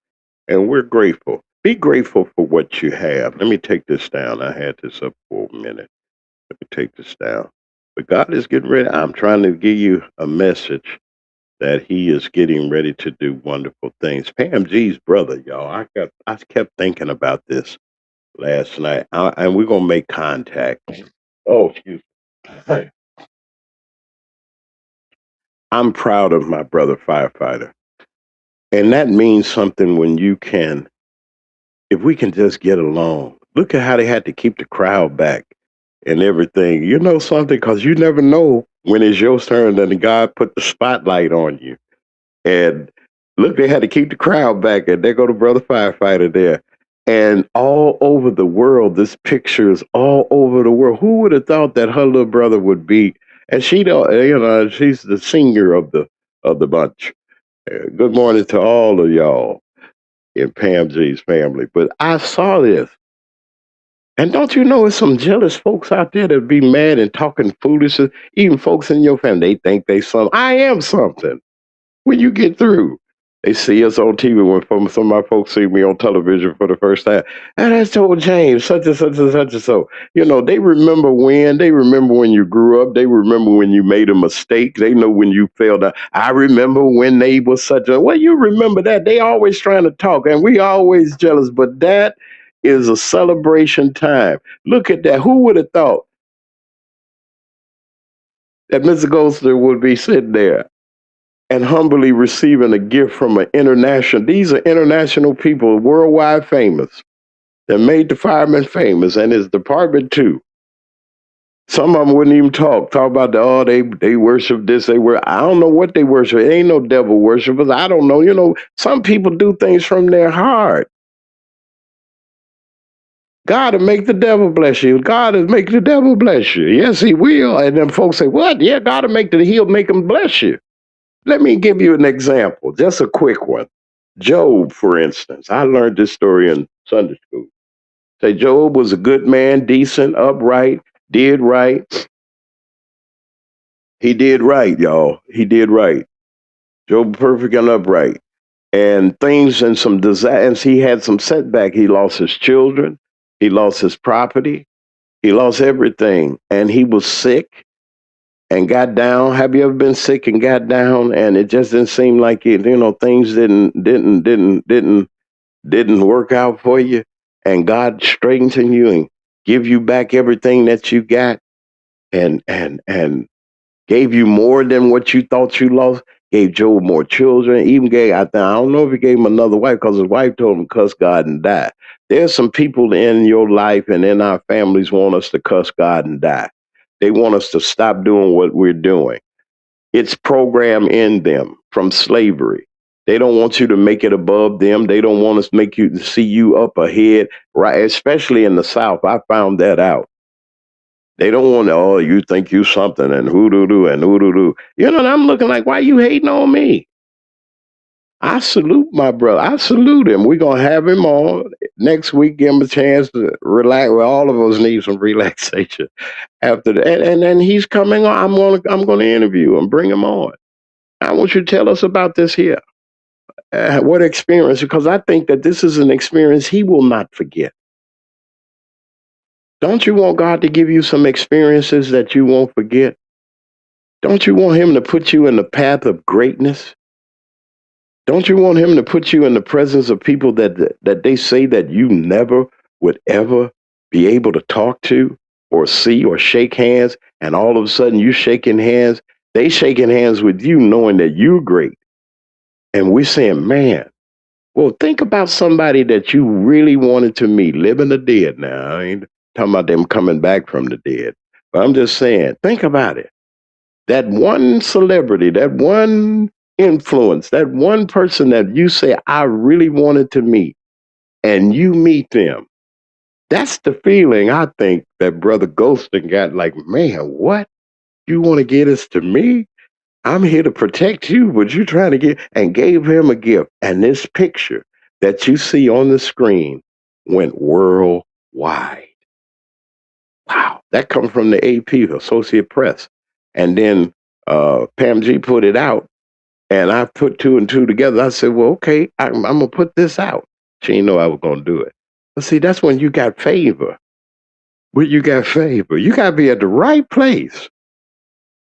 and we're grateful. Be grateful for what you have. Let me take this down. I had this up for a minute. Let me take this down. But God is getting ready. I'm trying to give you a message that He is getting ready to do wonderful things. Pam G's brother, y'all. I kept thinking about this last night, and we're gonna make contact. Oh, excuse me. I'm proud of my brother firefighter, and that means something when you can, if we can just get along. Look at how they had to keep the crowd back and everything. You know something, because you never know when it's your turn and God put the spotlight on you. And look, they had to keep the crowd back, and there go the brother firefighter there. And all over the world, this picture is all over the world. Who would have thought that her little brother would be? And she don't, she's the senior of the bunch. Good morning to all of y'all in Pam G's family. But I saw this, and don't you know, there's some jealous folks out there that be mad and talking foolishness. Even folks in your family, they think they something. I am something. When you get through, they see us on TV. When some of my folks see me on television for the first time, and that's told James such and such and such and so. You know, they remember when you grew up. They remember when you made a mistake. They know when you failed. I remember when they was such a, well, you remember that. They always trying to talk, and we always jealous, but that is a celebration time. Look at that. Who would have thought that Mr. Goldster would be sitting there and humbly receiving a gift from an international, these are international people, worldwide famous, that made the fireman famous and his department too. Some of them wouldn't even talk about they worship this, I don't know what they worship. It ain't no devil worshipers. I don't know. You know, some people do things from their heart. God will make the devil bless you. God will make the devil bless you. Yes, He will. And then folks say, what? Yeah, God will He'll make him bless you. Let me give you an example, just a quick one. Job, for instance. I learned this story in Sunday school. Say Job was a good man, decent, upright, did right. He did right, y'all. He did right. Job perfect and upright. And things and some disasters, he had some setback. He lost his children. He lost his property. He lost everything. And he was sick and got down. Have you ever been sick and got down? And it just didn't seem like it, things didn't work out for you, and God strengthened you and give you back everything that you got, and gave you more than what you thought you lost. Gave Job more children. Even I don't know if He gave him another wife, because his wife told him to cuss God and die. There's some people in your life and in our families want us to cuss God and die. They want us to stop doing what we're doing. It's programmed in them from slavery. They don't want you to make it above them. They don't want us to make you see you up ahead, right? Especially in the South. I found that out. They don't want to, oh, you think you something and who do do and who do do. And I'm looking like, why you hating on me? I salute my brother. I salute him. We're gonna have him on next week, give him a chance to relax. Well, all of us need some relaxation after that. And then he's coming on. I'm gonna interview him, bring him on. I want you to tell us about this here. What experience? Because I think that this is an experience He will not forget. Don't you want God to give you some experiences that you won't forget? Don't you want Him to put you in the path of greatness? Don't you want Him to put you in the presence of people that they say that you never would ever be able to talk to or see or shake hands, and all of a sudden you shaking hands, they shaking hands with you knowing that you're great. And we're saying, man, well, think about somebody that you really wanted to meet, living or dead now. I ain't talking about them coming back from the dead. But I'm just saying, think about it. That one celebrity, that one influence, that one person that you say, I really wanted to meet, and you meet them. That's the feeling I think that Brother Ghostin got like, man, what? You want to get us to me? I'm here to protect you, but you trying to get, and gave him a gift. And this picture that you see on the screen went worldwide. Wow. That comes from the AP, Associate Press. And then Pam G put it out, and I put two and two together. I said, well, okay, I'm going to put this out. She didn't know I was going to do it. But see, that's when you got favor. When you got favor, you got to be at the right place.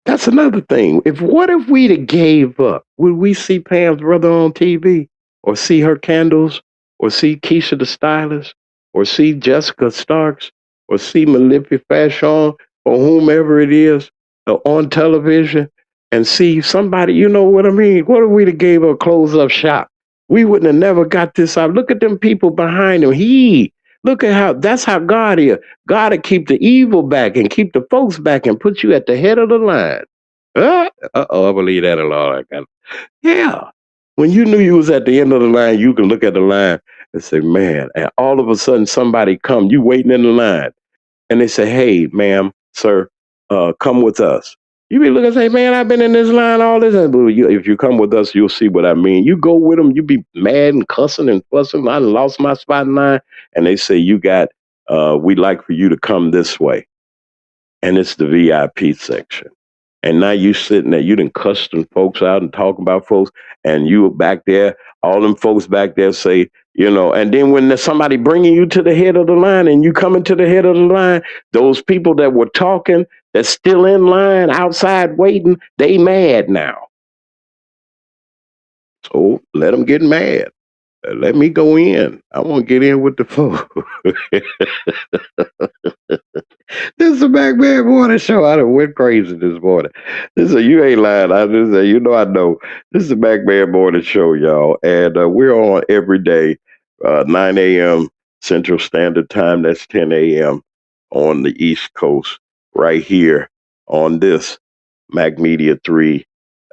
That's another thing. What if we'd have gave up? Would we see Pam's brother on TV, or see her candles, or see Keisha the stylist, or see Jessica Starks, or see Malifi Fashion, or whomever it is, on television, and see somebody? You know what I mean? What if we'd have gave her a close-up shot? We wouldn't have never got this out. Look at them people behind him. Look at that's how God is. God will keep the evil back and keep the folks back and put you at the head of the line. I believe that alone. Yeah. When you knew you was at the end of the line, you can look at the line and say, man, and all of a sudden somebody come, you waiting in the line, and they say, hey, ma'am, sir, come with us. You be looking and say, man, I've been in this line all this. And if you come with us, you'll see what I mean. You go with them, you be mad and cussing and fussing. I lost my spot in line. And they say, we'd like for you to come this way. And it's the VIP section. And now you sitting there, you done cussed them folks out and talking about folks, and you back there, all them folks back there say, and then when there's somebody bringing you to the head of the line and you coming to the head of the line, those people that were talking, that's still in line outside waiting, they mad now. So let them get mad. Let me go in. I want to get in with the folks. This is the Mac Man Morning Show. I done went crazy this morning. You ain't lying. I just say, I know. This is the Mac Man Morning Show, y'all. And we're on every day, 9 a.m. Central Standard Time. That's 10 a.m. on the East Coast, right here on this Mac Media 3,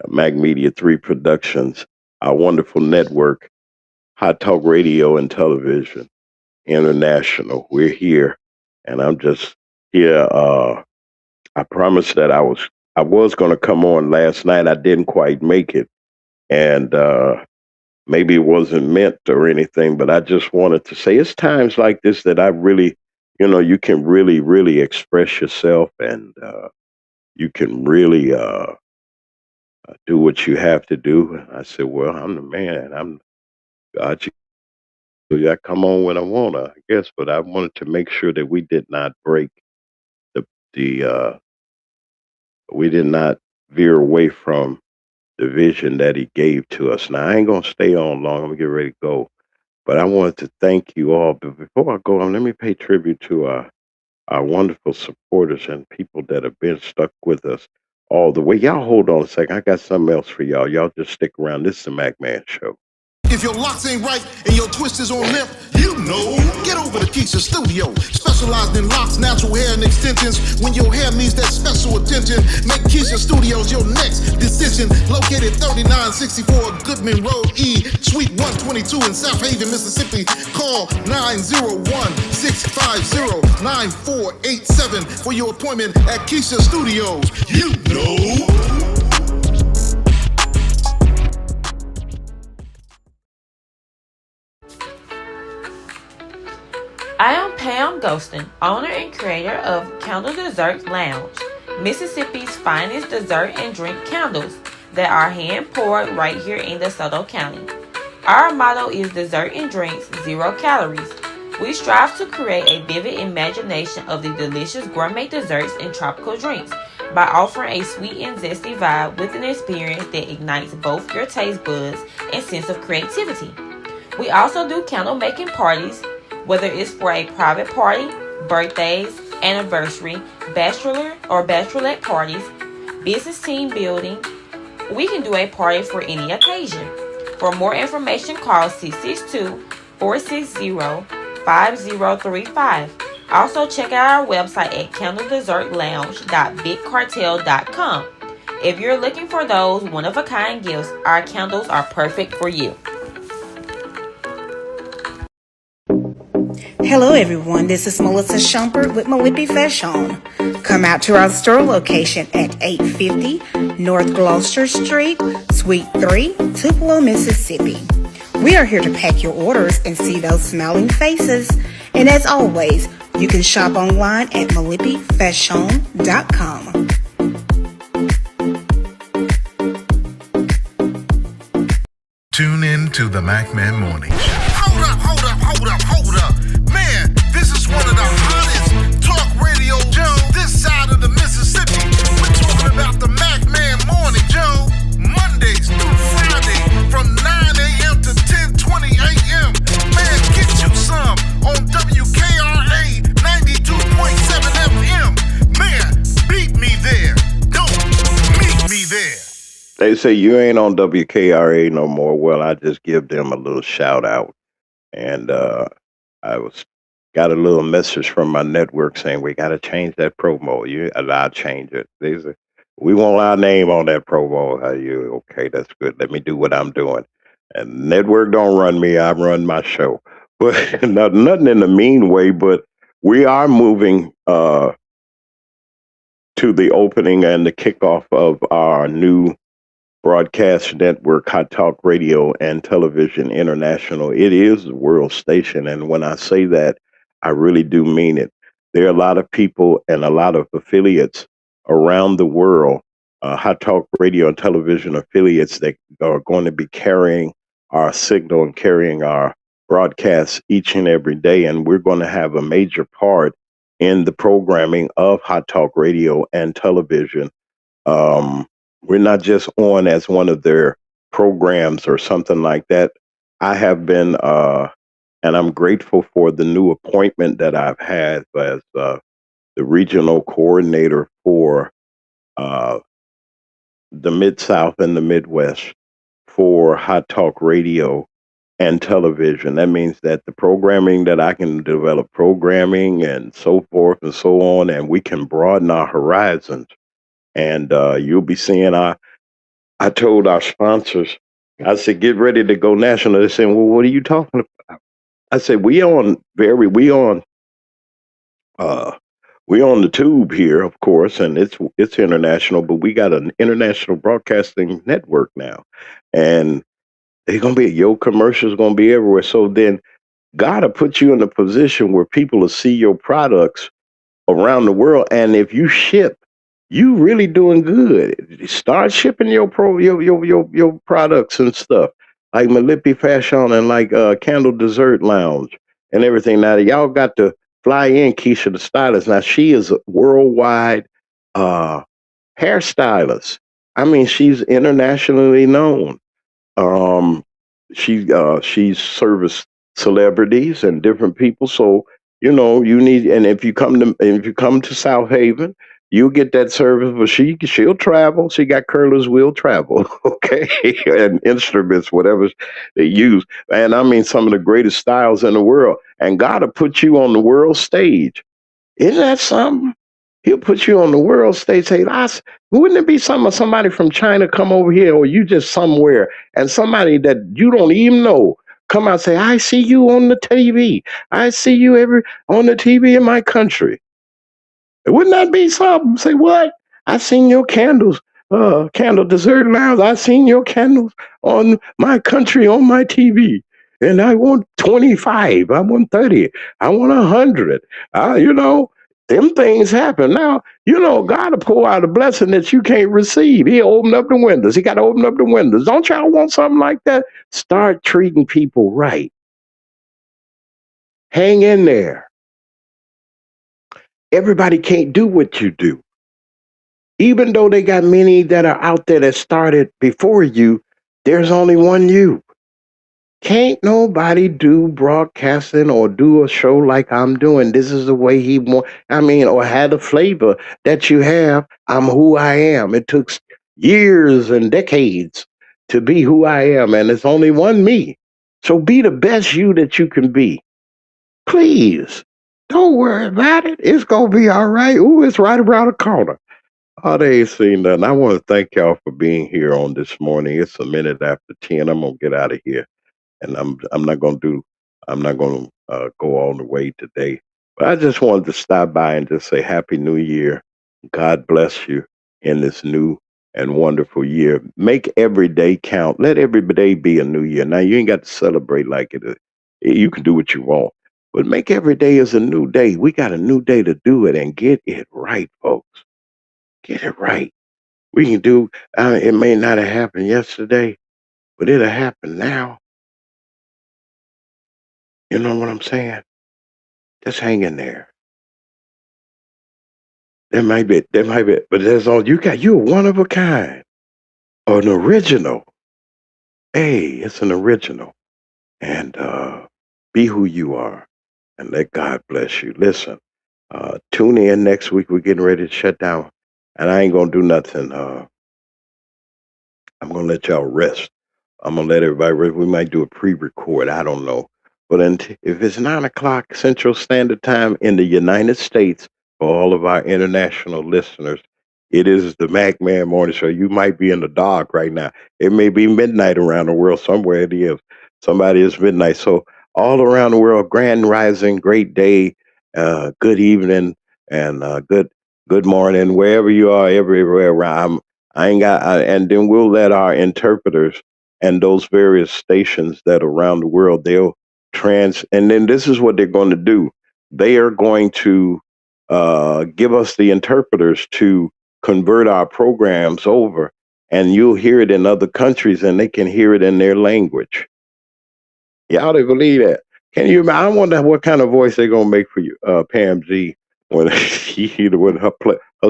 Mac Media 3 Productions, our wonderful network, Hot Talk Radio and Television International. We're here, and I'm just here. I promised that I was going to come on last night. I didn't quite make it, and maybe it wasn't meant or anything. But I just wanted to say it's times like this that I really, you can really, really express yourself, and you can really do what you have to do. And I said, well, I'm the man. I'm God. I come on when I want to, I guess. But I wanted to make sure that we did not break the we did not veer away from the vision that he gave to us. Now, I ain't going to stay on long. I'm going to get ready to go. But I wanted to thank you all. But before I go on, let me pay tribute to our wonderful supporters and people that have been stuck with us all the way. Y'all hold on a second. I got something else for y'all. Y'all just stick around. This is the Mac Man Show. If your locks ain't right and your twist is on limp, you know. Get over to Keisha Studio. Specialized in locks, natural hair, and extensions. When your hair needs that special attention, make Keisha Studios your next decision. Located 3964 Goodman Road E, Suite 122 in South Haven, Mississippi. Call 901-650-9487 for your appointment at Keisha Studios. You know. I am Pam Ghostin, owner and creator of Candle Dessert Lounge, Mississippi's finest dessert and drink candles that are hand poured right here in DeSoto County. Our motto is dessert and drinks, 0 calories. We strive to create a vivid imagination of the delicious gourmet desserts and tropical drinks by offering a sweet and zesty vibe with an experience that ignites both your taste buds and sense of creativity. We also do candle making parties, whether it's for a private party, birthdays, anniversary, bachelor or bachelorette parties, business team building. We can do a party for any occasion. For more information, call 662-460-5035. Also, check out our website at candledessertlounge.bigcartel.com. If you're looking for those one-of-a-kind gifts, our candles are perfect for you. Hello everyone, this is Melissa Shumpert with Malipi Fashion. Come out to our store location at 850 North Gloucester Street, Suite 3, Tupelo, Mississippi. We are here to pack your orders and see those smiling faces. And as always, you can shop online at malipifashion.com. Tune in to the MacMan Morning Show. Hold up. Man, this is one of the hottest talk radio shows this side of the Mississippi. We're talking about the MacMan Morning Show, Mondays through Friday from 9 a.m. to 10:20 a.m. Man, get you some on WKRA 92.7 FM. Man, beat me there. Don't meet me there. They say you ain't on WKRA no more. Well, I just give them a little shout out. And got a little message from my network saying we got to change that promo. I'll change it. They say, we want our name on that promo. Okay, that's good. Let me do what I'm doing. And network don't run me. I run my show. But nothing in a mean way. But we are moving to the opening and the kickoff of our new broadcast network, Hot Talk Radio and Television International. It is the world station. And when I say that, I really do mean it. There are a lot of people and a lot of affiliates around the world, Hot Talk Radio and Television affiliates that are going to be carrying our signal and carrying our broadcasts each and every day. And we're going to have a major part in the programming of Hot Talk Radio and Television. We're not just on as one of their programs or something like that. I have been, and I'm grateful for the new appointment that I've had as the regional coordinator for the Mid-South and the Midwest for Hot Talk Radio and Television. That means that the programming that I can develop programming and so forth and so on, and we can broaden our horizons. And you'll be seeing I told our sponsors, I said, get ready to go national. They said, well, what are you talking about? I said, we on the tube here, of course, and it's international, but we got an international broadcasting network now. And they're gonna be your commercials gonna be everywhere. So then gotta put you in a position where people will see your products around the world. And if you ship, you really doing good. Start shipping your products and stuff like Malipi Fashion and like Candle Dessert Lounge and everything. Now y'all got to fly in Keisha the stylist. Now she is a worldwide hairstylist. I mean, she's internationally known. Um, she's serviced celebrities and different people. So you need, and if you come to South Haven, you'll get that service. But she'll travel. She got curlers will travel, okay, and instruments, whatever they use. And I mean, some of the greatest styles in the world. And God will put you on the world stage. Isn't that something? He'll put you on the world stage. Say, wouldn't it be somebody from China come over here, or you just somewhere, and somebody that you don't even know come out and say, I see you on the TV. I see you on the TV in my country. Wouldn't that be something? Say, what? I seen your candles, Candle Dessert Lounge. I seen your candles on my country on my TV. And I want 25. I want 30. I want 100. Them things happen. Now, God will pour out a blessing that you can't receive. He'll open up the windows. He got to open up the windows. Don't y'all want something like that? Start treating people right. Hang in there. Everybody can't do what you do. Even though they got many that are out there that started before you, there's only one you. Can't nobody do broadcasting or do a show like I'm doing. This is the way he want. Or had the flavor that you have. I'm who I am. It took years and decades to be who I am, and it's only one me. So be the best you that you can be. Please. Don't worry about it. It's gonna be all right. Ooh, it's right around the corner. Oh, they ain't seen nothing. I want to thank y'all for being here on this morning. It's a minute after 10. I'm gonna get out of here, and I'm not gonna go all the way today. But I just wanted to stop by and just say Happy New Year. God bless you in this new and wonderful year. Make every day count. Let every day be a new year. Now you ain't got to celebrate like it is. You can do what you want, but make every day as a new day. We got a new day to do it and get it right, folks. Get it right. We can do. It may not have happened yesterday, but it'll happen now. You know what I'm saying? Just hang in there. There might be, but that's all you got. You're one of a kind, or an original. Hey, it's an original, and be who you are, and let God bless you. Listen, tune in next week. We're getting ready to shut down, and I ain't gonna do nothing. I'm gonna let y'all rest. I'm gonna let everybody rest. We might do a pre-record. I don't know, but if it's 9 o'clock Central Standard Time in the United States, for all of our international listeners, it is the Mac Man Morning Show. You might be in the dark right now. It may be midnight around the world. Somewhere it is. Somebody is midnight. So all around the world, grand rising, great day, good evening, and good morning, wherever you are, everywhere around. I ain't got, and then we'll let our interpreters and those various stations that around the world they'll and then this is what they're going to do. They are going to give us the interpreters to convert our programs over, and you'll hear it in other countries, and they can hear it in their language. Y'all don't believe that? Can you? I wonder what kind of voice they're gonna make for you, Pam G, when when her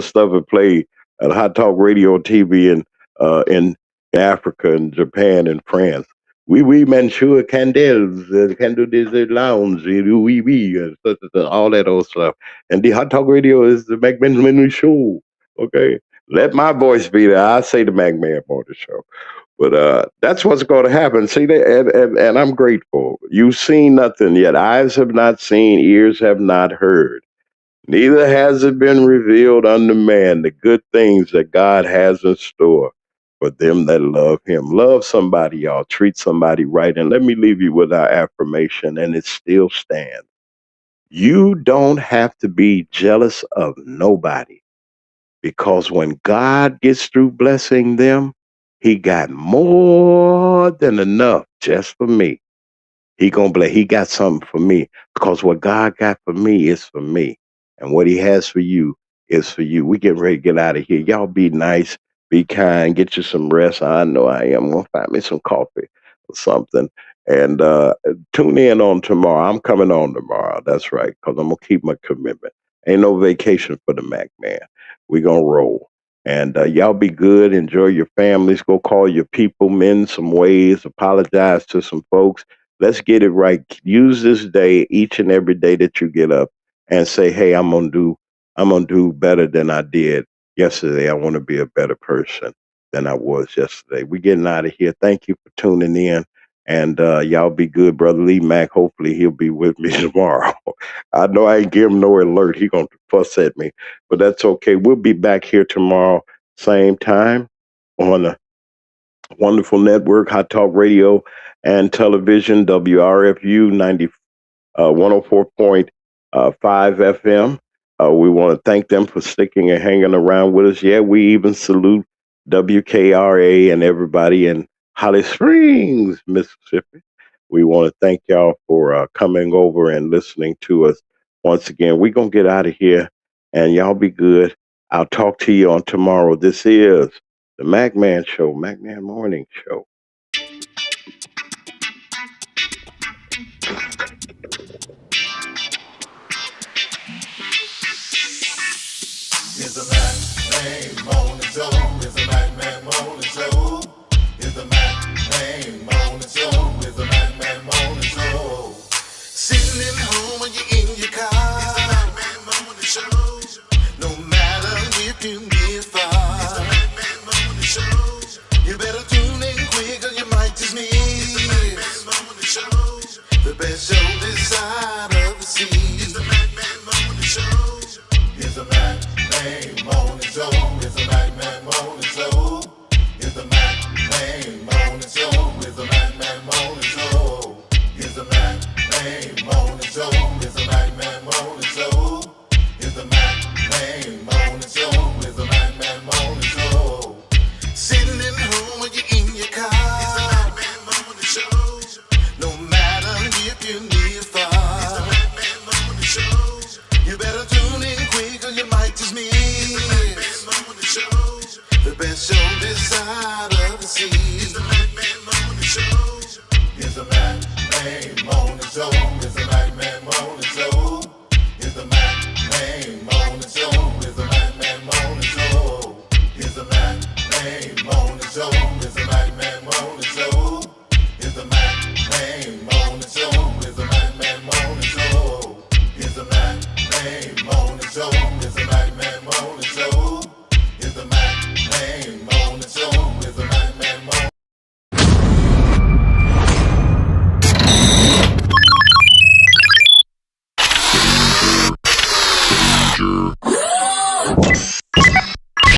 stuff is played at Hot Talk Radio, TV, and in Africa and Japan and France. We Manchur candles, candle des lounge, and all that old stuff. And the Hot Talk Radio is the Mac Benjamin Show. Okay, let my voice be there. I say the Mac Man on the show. But that's what's going to happen. See, and I'm grateful. You've seen nothing yet. Eyes have not seen, ears have not heard. Neither has it been revealed unto man the good things that God has in store for them that love him. Love somebody, y'all. Treat somebody right. And let me leave you with our affirmation, and it still stands. You don't have to be jealous of nobody. Because when God gets through blessing them, he got more than enough just for me. He gonna bless. He got something for me because what God got for me is for me, and what He has for you is for you. We getting ready to get out of here. Y'all be nice, be kind, get you some rest. I know I am. I'm gonna find me some coffee or something, and tune in on tomorrow. I'm coming on tomorrow. That's right, because I'm gonna keep my commitment. Ain't no vacation for the Mac Man. We gonna roll. And y'all be good. Enjoy your families. Go call your people, mend some ways. Apologize to some folks. Let's get it right. Use this day, each and every day that you get up, and say, "Hey, I'm gonna do better than I did yesterday. I want to be a better person than I was yesterday." We getting out of here. Thank you for tuning in, and y'all be good, brother Lee Mack. Hopefully, he'll be with me tomorrow. I know I ain't give him no alert. He gonna fuss at me, but that's okay. We'll be back here tomorrow, same time on the wonderful network, Hot Talk Radio and Television, WRFU 104.5 FM. We want to thank them for sticking and hanging around with us. Yeah, we even salute WKRA and everybody in Holly Springs, Mississippi. We want to thank y'all for coming over and listening to us once again. We're going to get out of here, and y'all be good. I'll talk to you on tomorrow. This is the Mac Man Show, Mac Man Morning Show. It's the Mac Man Morning Show. It's the Mac Man Morning Show. It's the Mac Man Morning Show. It's the Mac Man Morning Show. Sitting at home or you in your car. It's the Mac Man Morning Show. No matter if you get far. It's the Mac Man Morning Show. You better tune in quick. Mac Man Morning Show. It's the Mac Man Morning Show. It's the Mac Man Morning Show. It's the Mac Man Morning Show. It's the Mac Man Morning Show. It's the Mac Man Morning Show.